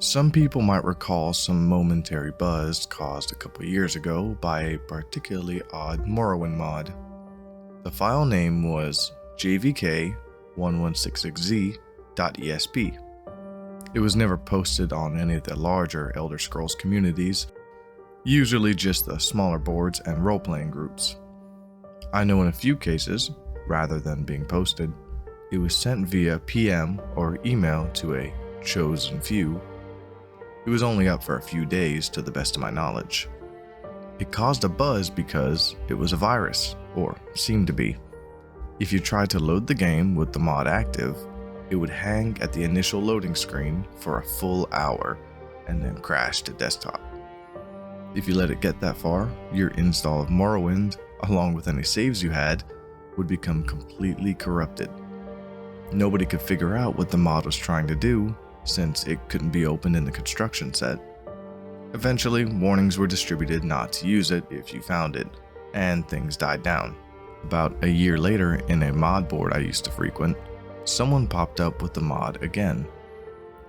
Some people might recall some momentary buzz caused a couple years ago by a particularly odd Morrowind mod. The file name was JVK1166z.esp. It was never posted on any of the larger Elder Scrolls communities, usually just the smaller boards and role-playing groups. I know in a few cases, rather than being posted, it was sent via PM or email to a chosen few. It was only up for a few days to the best of my knowledge. It caused a buzz because it was a virus, or seemed to be. If you tried to load the game with the mod active, it would hang at the initial loading screen for a full hour and then crash to desktop. If you let it get that far, your install of Morrowind, along with any saves you had, would become completely corrupted. Nobody could figure out what the mod was trying to do, since it couldn't be opened in the construction set. Eventually, warnings were distributed not to use it if you found it, and things died down. About a year later, in a mod board I used to frequent, someone popped up with the mod again.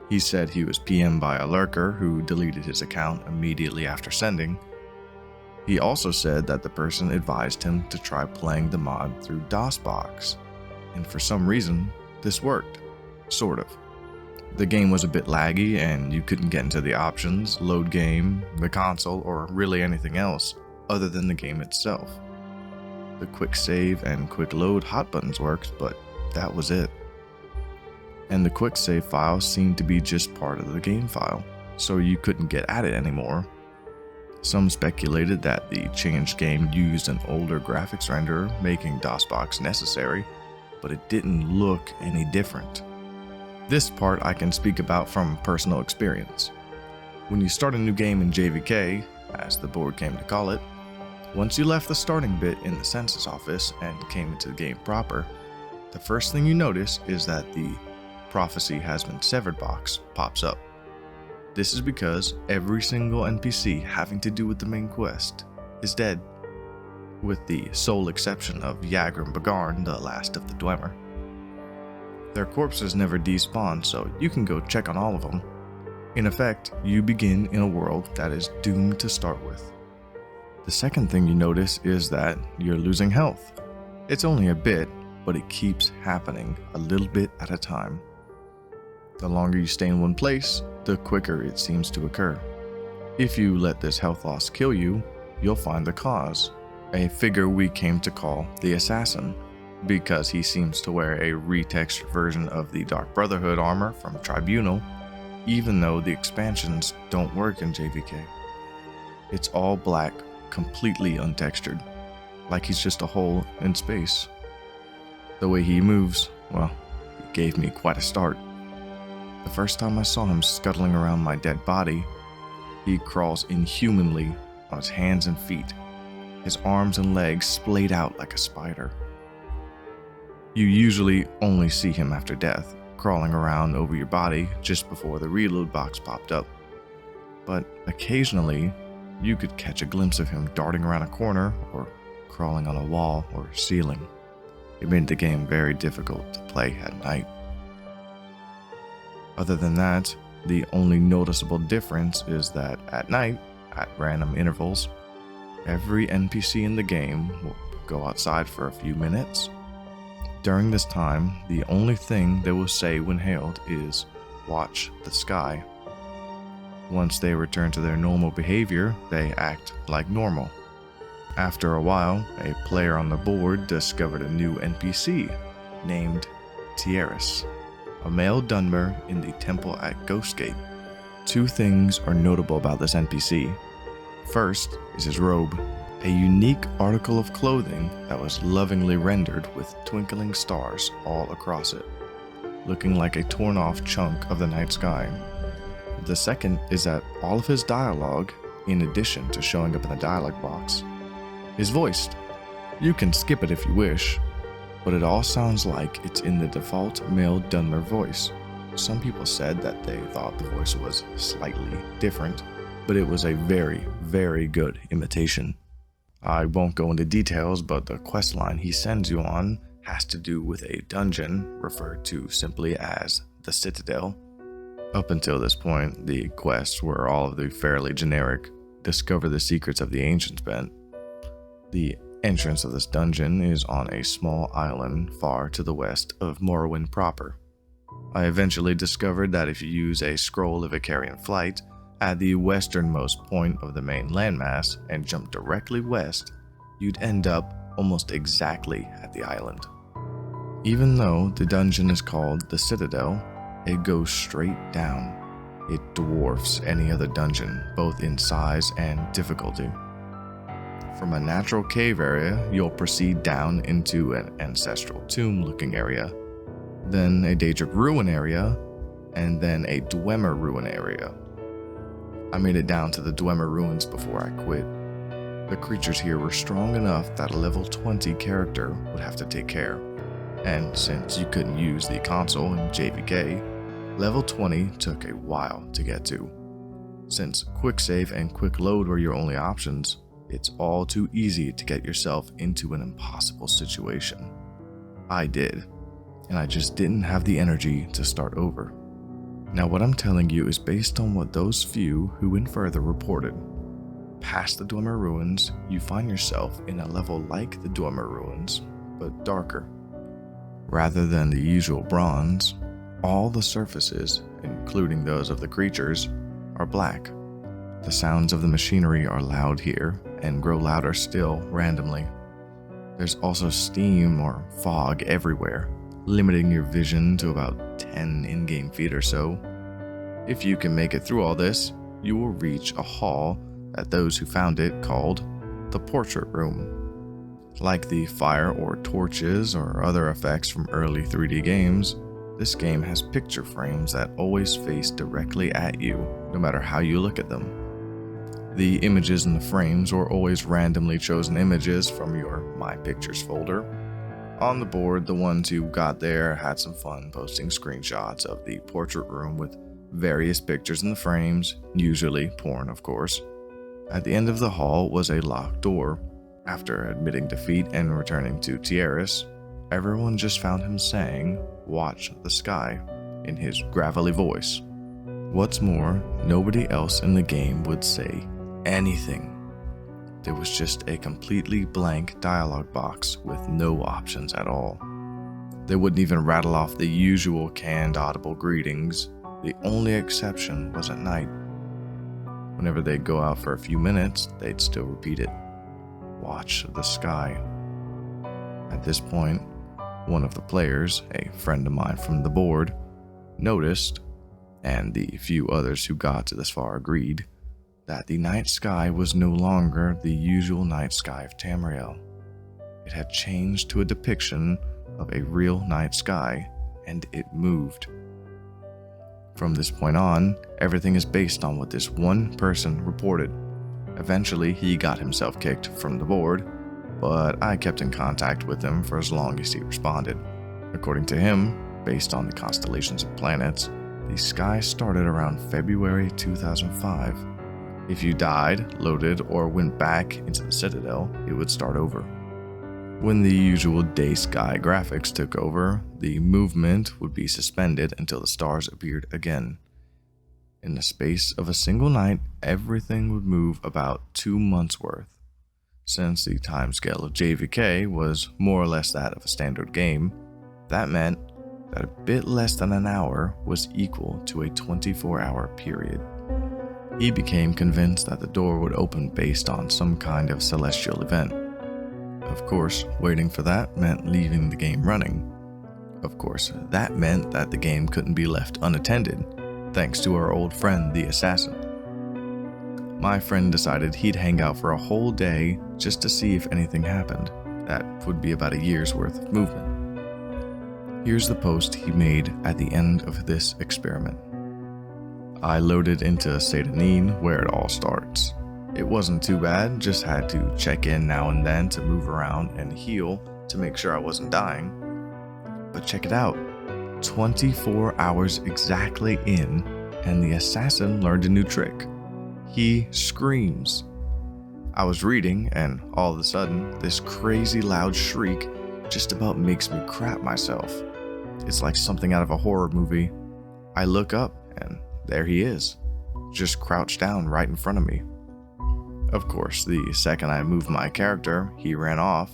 He said he was PM'd by a lurker who deleted his account immediately after sending. He also said that the person advised him to try playing the mod through DOSBox, and for some reason, this worked. Sort of. The game was a bit laggy and you couldn't get into the options, load game, the console, or really anything else other than the game itself. The quick save and quick load hot buttons worked, but that was it. And the quick save file seemed to be just part of the game file, so you couldn't get at it anymore. Some speculated that the changed game used an older graphics renderer, making DOSBox necessary, but it didn't look any different. This part I can speak about from personal experience. When you start a new game in JVK, as the board came to call it, once you left the starting bit in the census office and came into the game proper, the first thing you notice is that the "Prophecy has been severed" box pops up. This is because every single NPC having to do with the main quest is dead, with the sole exception of Yagrim Bagarn, the last of the Dwemer. Their corpses never despawn, so you can go check on all of them. In effect, you begin in a world that is doomed to start with. The second thing you notice is that you're losing health. It's only a bit, but it keeps happening a little bit at a time. The longer you stay in one place, the quicker it seems to occur. If you let this health loss kill you, you'll find the cause, a figure we came to call the Assassin, because he seems to wear a retextured version of the Dark Brotherhood armor from Tribunal, even though the expansions don't work in JVK. It's all black, completely untextured, like he's just a hole in space. The way he moves, well, it gave me quite a start. The first time I saw him scuttling around my dead body, he crawls inhumanly on his hands and feet, his arms and legs splayed out like a spider. You usually only see him after death, crawling around over your body just before the reload box popped up. But occasionally, you could catch a glimpse of him darting around a corner or crawling on a wall or ceiling. It made the game very difficult to play at night. Other than that, the only noticeable difference is that at night, at random intervals, every NPC in the game will go outside for a few minutes. During this time, the only thing they will say when hailed is, "Watch the sky." Once they return to their normal behavior, they act like normal. After a while, a player on the board discovered a new NPC named Tierras, a male Dunmer in the temple at Ghostgate. Two things are notable about this NPC. First is his robe, a unique article of clothing that was lovingly rendered with twinkling stars all across it, looking like a torn-off chunk of the night sky. The second is that all of his dialogue, in addition to showing up in the dialogue box, is voiced. You can skip it if you wish, but it all sounds like it's in the default male Dunmer voice. Some people said that they thought the voice was slightly different, but it was a very, very good imitation. I won't go into details, but the questline he sends you on has to do with a dungeon referred to simply as the Citadel. Up until this point, the quests were all of the fairly generic discover the secrets of the ancients bent. The entrance of this dungeon is on a small island far to the west of Morrowind proper. I eventually discovered that if you use a scroll of Icarian flight at the westernmost point of the main landmass and jump directly west, you'd end up almost exactly at the island. Even though the dungeon is called the Citadel, it goes straight down. It dwarfs any other dungeon, both in size and difficulty. From a natural cave area, you'll proceed down into an ancestral tomb-looking area, then a Daedric ruin area, and then a Dwemer ruin area. I made it down to the Dwemer ruins before I quit. The creatures here were strong enough that a level 20 character would have to take care, and since you couldn't use the console in JVK, level 20 took a while to get to. Since quick save and quick load were your only options, it's all too easy to get yourself into an impossible situation. I did, and I just didn't have the energy to start over. Now what I'm telling you is based on what those few who went further reported. Past the Dwemer ruins, you find yourself in a level like the Dwemer ruins, but darker. Rather than the usual bronze, all the surfaces, including those of the creatures, are black. The sounds of the machinery are loud here, and grow louder still randomly. There's also steam or fog everywhere, limiting your vision to about 10 in-game feet or so. If you can make it through all this, you will reach a hall that those who found it called the Portrait Room. Like the fire or torches or other effects from early 3D games, this game has picture frames that always face directly at you, no matter how you look at them. The images in the frames were always randomly chosen images from your My Pictures folder. On the board, the ones who got there had some fun posting screenshots of the portrait room with various pictures in the frames, usually porn of course. At the end of the hall was a locked door. After admitting defeat and returning to Tierras, everyone just found him saying, "Watch the sky," in his gravelly voice. What's more, nobody else in the game would say anything. There was just a completely blank dialogue box with no options at all. They wouldn't even rattle off the usual canned audible greetings. The only exception was at night. Whenever they'd go out for a few minutes, they'd still repeat it. Watch the sky. At this point, one of the players, a friend of mine from the board, noticed, and the few others who got to this far agreed, that the night sky was no longer the usual night sky of Tamriel. It had changed to a depiction of a real night sky, and it moved. From this point on, everything is based on what this one person reported. Eventually, he got himself kicked from the board, but I kept in contact with him for as long as he responded. According to him, based on the constellations of planets, the sky started around February 2005. If you died, loaded, or went back into the Citadel, it would start over. When the usual day sky graphics took over, the movement would be suspended until the stars appeared again. In the space of a single night, everything would move about 2 months worth. Since the timescale of JVK was more or less that of a standard game, that meant that a bit less than an hour was equal to a 24-hour period. He became convinced that the door would open based on some kind of celestial event. Of course, waiting for that meant leaving the game running. Of course, that meant that the game couldn't be left unattended, thanks to our old friend the assassin. My friend decided he'd hang out for a whole day just to see if anything happened. That would be about a year's worth of movement. Here's the post he made at the end of this experiment. I loaded into Sedanine where it all starts. It wasn't too bad, just had to check in now and then to move around and heal to make sure I wasn't dying. But check it out, 24 hours exactly in, and the assassin learned a new trick. He screams. I was reading, and all of a sudden, this crazy loud shriek just about makes me crap myself. It's like something out of a horror movie. I look up, and there he is, just crouched down right in front of me. Of course, the second I moved my character, he ran off.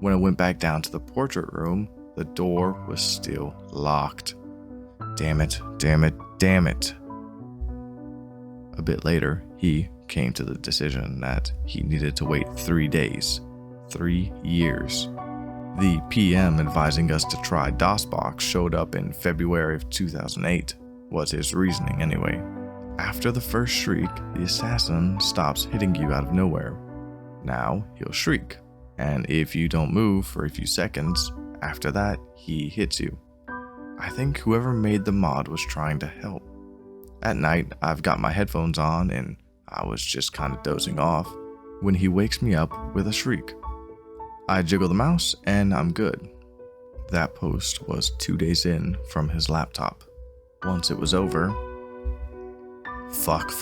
When I went back down to the portrait room, the door was still locked. Damn it, damn it, damn it. A bit later, he came to the decision that he needed to wait 3 days. 3 years. The PM advising us to try DOSBox showed up in February of 2008, was his reasoning anyway. After the first shriek, the assassin stops hitting you out of nowhere. Now he'll shriek, and if you don't move for a few seconds, after that, he hits you. I think whoever made the mod was trying to help. At night, I've got my headphones on and I was just kind of dozing off when he wakes me up with a shriek. I jiggle the mouse and I'm good. That post was 2 days in from his laptop. Once it was over, fuck.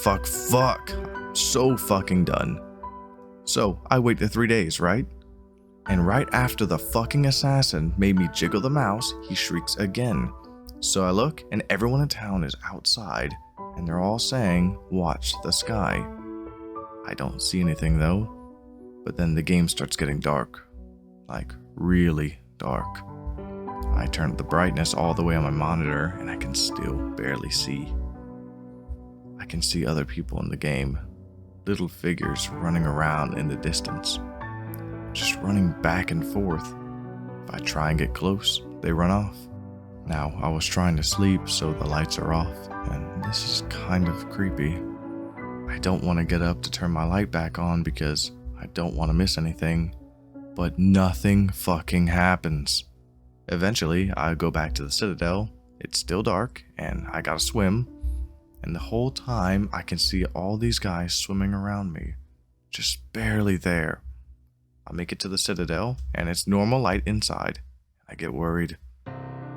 I'm so fucking done. So I wait the 3 days, right? And right after the fucking assassin made me jiggle the mouse, he shrieks again. So I look and everyone in town is outside and they're all saying, "Watch the sky." I don't see anything though, but then the game starts getting dark. Like really dark. I turned the brightness all the way on my monitor and I can still barely see. I can see other people in the game, little figures running around in the distance, just running back and forth. If I try and get close, they run off. Now, I was trying to sleep, so the lights are off, and this is kind of creepy. I don't want to get up to turn my light back on because I don't want to miss anything, but nothing fucking happens. Eventually, I go back to the Citadel. It's still dark, and I gotta swim. And the whole time, I can see all these guys swimming around me, just barely there. I make it to the Citadel, and it's normal light inside. I get worried.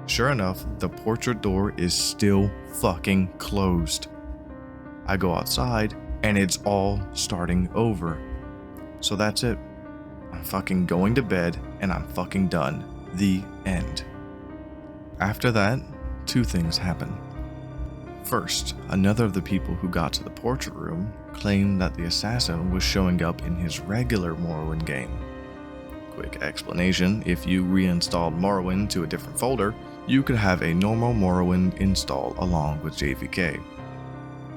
Sure enough, the portrait door is still fucking closed. I go outside, and it's all starting over. So that's it. I'm fucking going to bed, and I'm fucking done. The end. After that, 2 things happen. First, another of the people who got to the portrait room claimed that the assassin was showing up in his regular Morrowind game. Quick explanation, if you reinstalled Morrowind to a different folder, you could have a normal Morrowind install along with JVK.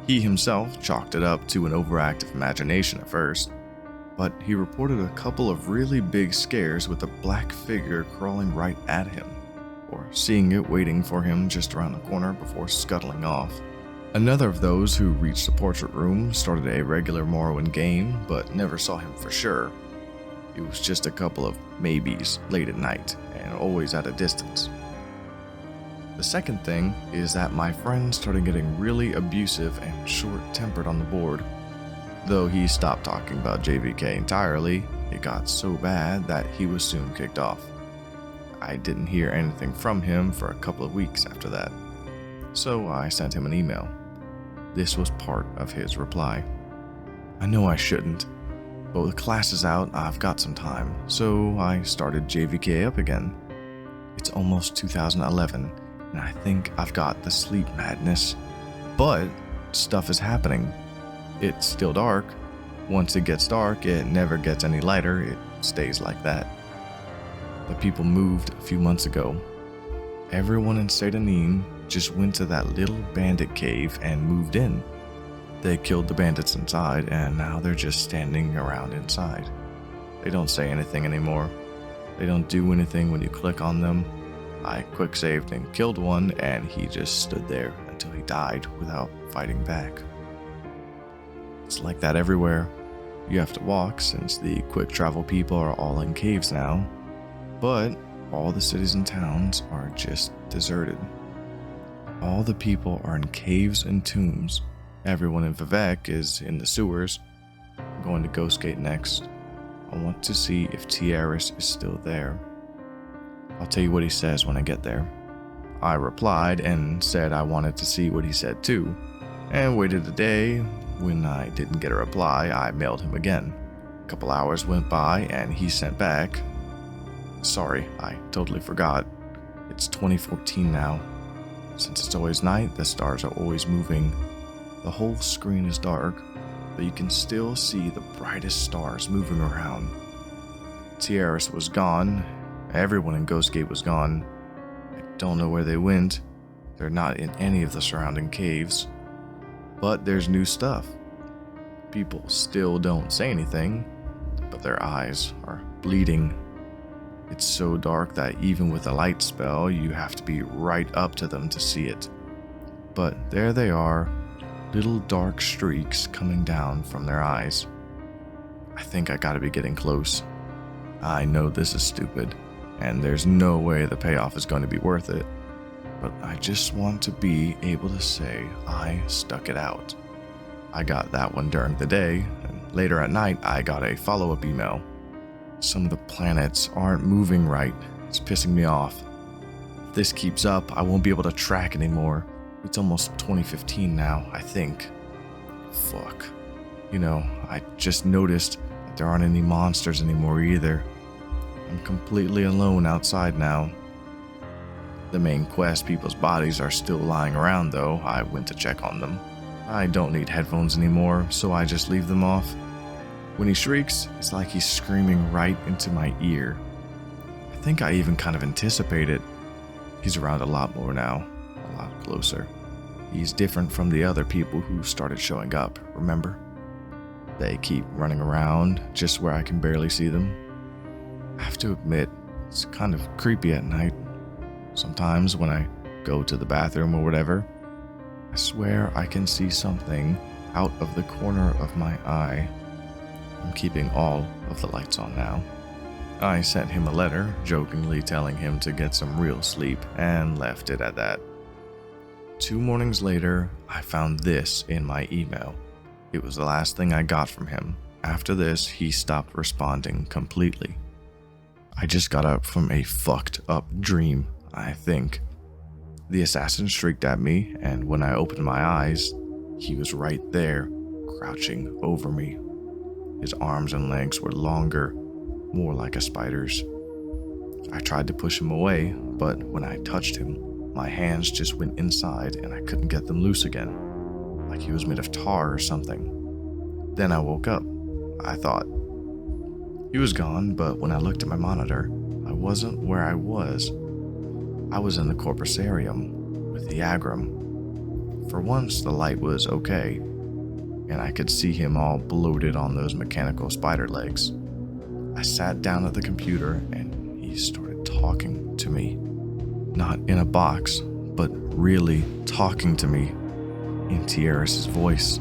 He himself chalked it up to an overactive imagination at first, but he reported a couple of really big scares with a black figure crawling right at him, or seeing it waiting for him just around the corner before scuttling off. Another of those who reached the portrait room started a regular Morrowind game, but never saw him for sure. It was just a couple of maybes late at night, and always at a distance. The second thing is that my friend started getting really abusive and short-tempered on the board. Though he stopped talking about JVK entirely, it got so bad that he was soon kicked off. I didn't hear anything from him for a couple of weeks after that, so I sent him an email. This was part of his reply. I know I shouldn't, but with classes out, I've got some time, so I started JVK up again. It's almost 2011, and I think I've got the sleep madness, but stuff is happening. It's still dark. Once it gets dark, it never gets any lighter. It stays like that. The people moved a few months ago. Everyone in Satanin just went to that little bandit cave and moved in. They killed the bandits inside, and now they're just standing around inside. They don't say anything anymore. They don't do anything when you click on them. I quick saved and killed one, and he just stood there until he died without fighting back. It's like that everywhere. You have to walk since the quick travel people are all in caves now. But all the cities and towns are just deserted. All the people are in caves and tombs. Everyone in Vivek is in the sewers. I'm going to Ghostgate next. I want to see if Tiaris is still there. I'll tell you what he says when I get there. I replied and said I wanted to see what he said too, and waited a day. When I didn't get a reply, I mailed him again. A couple hours went by and he sent back, "Sorry, I totally forgot. It's 2014 now. Since it's always night, the stars are always moving. The whole screen is dark, but you can still see the brightest stars moving around. Tierras was gone. Everyone in Ghostgate was gone. I don't know where they went. They're not in any of the surrounding caves. But there's new stuff. People still don't say anything, but their eyes are bleeding. It's so dark that even with a light spell, you have to be right up to them to see it. But there they are, little dark streaks coming down from their eyes. I think I gotta be getting close. I know this is stupid, and there's no way the payoff is going to be worth it, but I just want to be able to say I stuck it out. I got that one during the day, and later at night I got a follow-up email. Some of the planets aren't moving right. It's pissing me off. If this keeps up, I won't be able to track anymore. It's almost 2015 now, I think. Fuck. You know, I just noticed that there aren't any monsters anymore either. I'm completely alone outside now. The main quest people's bodies are still lying around though. I went to check on them. I don't need headphones anymore, so I just leave them off. When he shrieks, it's like he's screaming right into my ear. I think I even kind of anticipate it. He's around a lot more now, a lot closer. He's different from the other people who started showing up, remember? They keep running around just where I can barely see them. I have to admit, it's kind of creepy at night. Sometimes when I go to the bathroom or whatever, I swear I can see something out of the corner of my eye. I'm keeping all of the lights on now. I sent him a letter, jokingly telling him to get some real sleep, and left it at that. 2 mornings later, I found this in my email. It was the last thing I got from him. After this, he stopped responding completely. I just got up from a fucked up dream, I think. The assassin shrieked at me, and when I opened my eyes, he was right there, crouching over me. His arms and legs were longer, more like a spider's. I tried to push him away, but when I touched him, my hands just went inside and I couldn't get them loose again, like he was made of tar or something. Then I woke up. I thought. He was gone, but when I looked at my monitor, I wasn't where I was. I was in the Corpusarium with the Agram. For once, the light was okay, and I could see him all bloated on those mechanical spider legs. I sat down at the computer and he started talking to me. Not in a box, but really talking to me in Tierras' voice.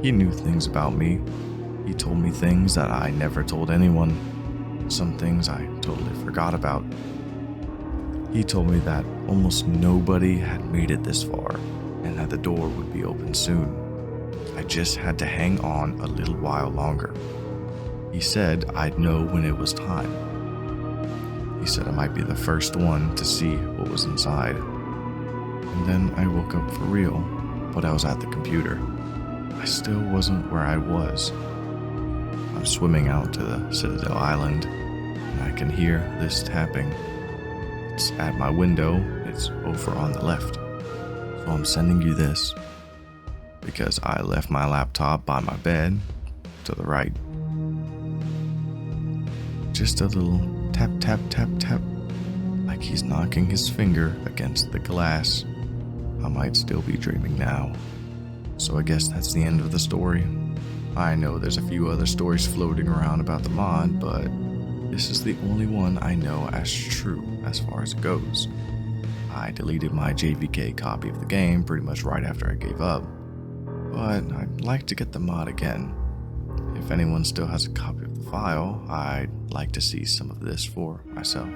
He knew things about me. He told me things that I never told anyone. Some things I totally forgot about. He told me that almost nobody had made it this far and that the door would be open soon. I just had to hang on a little while longer. He said I'd know when it was time. He said I might be the first one to see what was inside. And then I woke up for real, but I was at the computer. I still wasn't where I was. I'm swimming out to the Citadel Island, and I can hear this tapping. It's at my window, it's over on the left. So I'm sending you this, because I left my laptop by my bed to the right. Just a little tap, tap, tap, tap, like he's knocking his finger against the glass. I might still be dreaming now. So I guess that's the end of the story. I know there's a few other stories floating around about the mod, but this is the only one I know as true as far as it goes. I deleted my JVK copy of the game pretty much right after I gave up, but I'd like to get the mod again. If anyone still has a copy of the file, I'd like to see some of this for myself.